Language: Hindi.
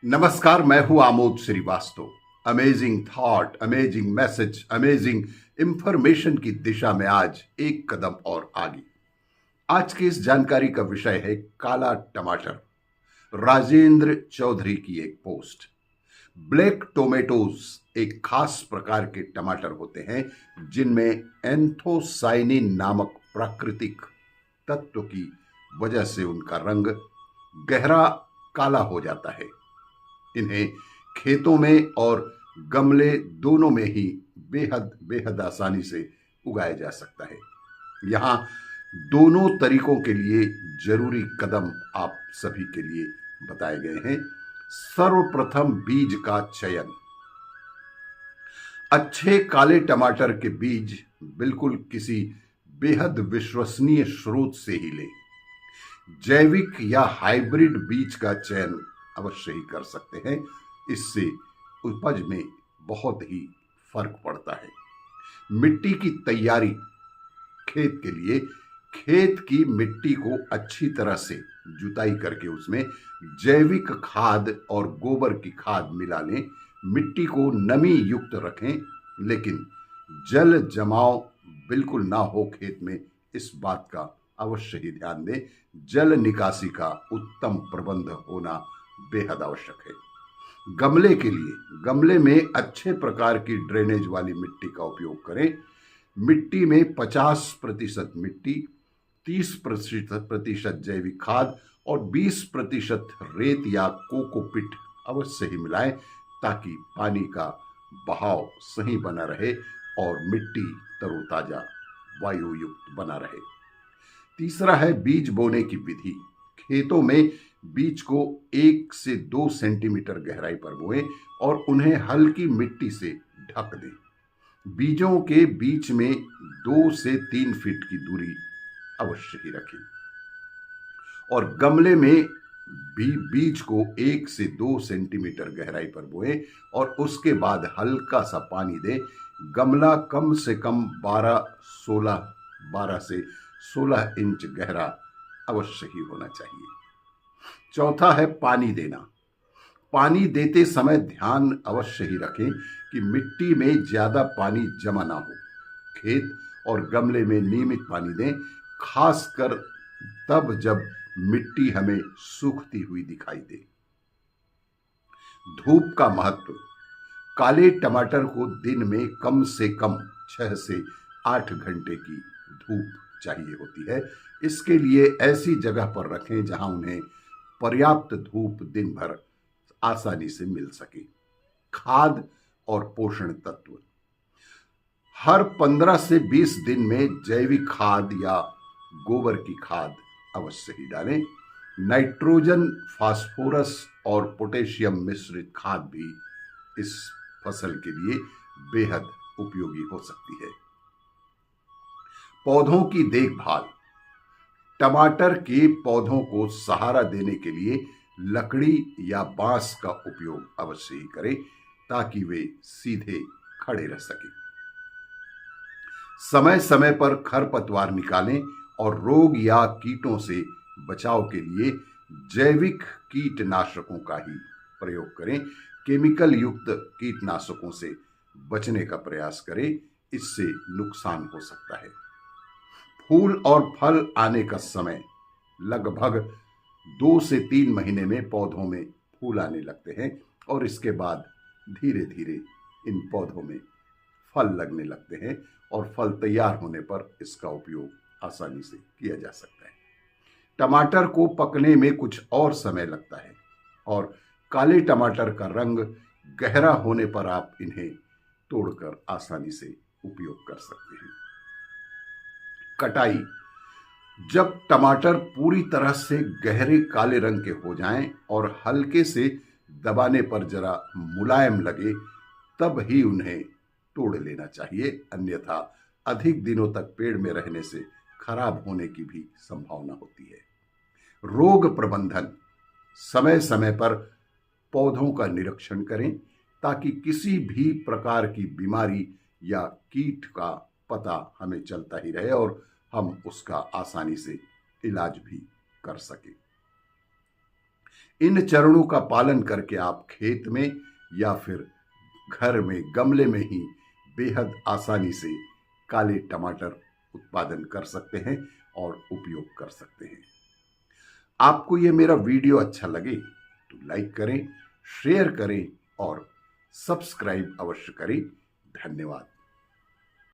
नमस्कार, मैं हूं Amod Srivastava. Amazing thought, amazing message, amazing information की दिशा में आज एक कदम और आगे। आज की इस जानकारी का विषय है काला टमाटर। राजेंद्र चौधरी की एक पोस्ट। ब्लैक टोमेटोज एक खास प्रकार के टमाटर होते हैं जिनमें एंथोसाइनिन नामक प्राकृतिक तत्व की वजह से उनका रंग गहरा काला हो जाता है। इन्हें खेतों में और गमले दोनों में ही बेहद बेहद आसानी से उगाया जा सकता है। यहाँ दोनों तरीकों के लिए जरूरी कदम आप सभी के लिए बताए गए हैं। सर्वप्रथम बीज का चयन। अच्छे काले टमाटर के बीज बिल्कुल किसी बेहद विश्वसनीय स्रोत से ही लें। जैविक या हाइब्रिड बीज का चयन अवश्य ही कर सकते हैं। इससे उपज में बहुत ही फर्क पड़ता है। मिट्टी की तैयारी। खेत के लिए खेत की मिट्टी को अच्छी तरह से जुताई करके उसमें जैविक खाद और गोबर की खाद मिला लें। मिट्टी को नमी युक्त रखें, लेकिन जल जमाव बिल्कुल ना हो खेत में, इस बात का अवश्य ही ध्यान दें। जल निकासी का उत्तम प्रबंध होना बेहद आवश्यक है। गमले के लिए गमले में अच्छे प्रकार की ड्रेनेज वाली मिट्टी का उपयोग करें। मिट्टी में 50% मिट्टी, 30% जैविक खाद और 20% रेत या कोकोपिट अवश्य ही मिलाएं, ताकि पानी का बहाव सही बना रहे और मिट्टी तरोताजा वायु युक्त बना रहे। तीसरा है बीज बोने की विधि। खेतों में बीज को 1 से 2 सेंटीमीटर गहराई पर बोएं और उन्हें हल्की मिट्टी से ढक दें। बीजों के बीच में 2 से 3 फीट की दूरी अवश्य ही रखें और गमले में भी बीज को 1 से 2 सेंटीमीटर गहराई पर बोएं और उसके बाद हल्का सा पानी दें। गमला कम से कम 12 से 16 इंच गहरा अवश्य ही होना चाहिए। चौथा है पानी देना। पानी देते समय ध्यान अवश्य ही रखें कि मिट्टी में ज्यादा पानी जमा ना हो। खेत और गमले में नियमित पानी दें, खासकर तब जब मिट्टी हमें सूखती हुई दिखाई दे। धूप का महत्व। काले टमाटर को दिन में कम से कम 6 से 8 घंटे की धूप चाहिए होती है। इसके लिए ऐसी जगह पर रखें जहां उन्हें पर्याप्त धूप दिन भर आसानी से मिल सके। खाद और पोषण तत्व। हर 15 से 20 दिन में जैविक खाद या गोबर की खाद अवश्य ही डालें। नाइट्रोजन, फास्फोरस और पोटेशियम मिश्रित खाद भी इस फसल के लिए बेहद उपयोगी हो सकती है। पौधों की देखभाल। टमाटर के पौधों को सहारा देने के लिए लकड़ी या बांस का उपयोग अवश्य ही करें, ताकि वे सीधे खड़े रह सकें। समय समय पर खरपतवार निकालें और रोग या कीटों से बचाव के लिए जैविक कीटनाशकों का ही प्रयोग करें। केमिकल युक्त कीटनाशकों से बचने का प्रयास करें, इससे नुकसान हो सकता है। फूल और फल आने का समय। लगभग 2 से 3 महीने में पौधों में फूल आने लगते हैं और इसके बाद धीरे धीरे इन पौधों में फल लगने लगते हैं और फल तैयार होने पर इसका उपयोग आसानी से किया जा सकता है। टमाटर को पकने में कुछ और समय लगता है और काले टमाटर का रंग गहरा होने पर आप इन्हें तोड़कर आसानी से उपयोग कर सकते हैं। कटाई। जब टमाटर पूरी तरह से गहरे काले रंग के हो जाएं और हल्के से दबाने पर जरा मुलायम लगे, तब ही उन्हें तोड़ लेना चाहिए, अन्यथा अधिक दिनों तक पेड़ में रहने से खराब होने की भी संभावना होती है। रोग प्रबंधन। समय समय पर पौधों का निरीक्षण करें, ताकि किसी भी प्रकार की बीमारी या कीट का पता हमें चलता ही रहे और हम उसका आसानी से इलाज भी कर सकें। इन चरणों का पालन करके आप खेत में या फिर घर में गमले में ही बेहद आसानी से काले टमाटर उत्पादन कर सकते हैं और उपयोग कर सकते हैं। आपको ये मेरा वीडियो अच्छा लगे तो लाइक करें, शेयर करें और सब्सक्राइब अवश्य करें। धन्यवाद।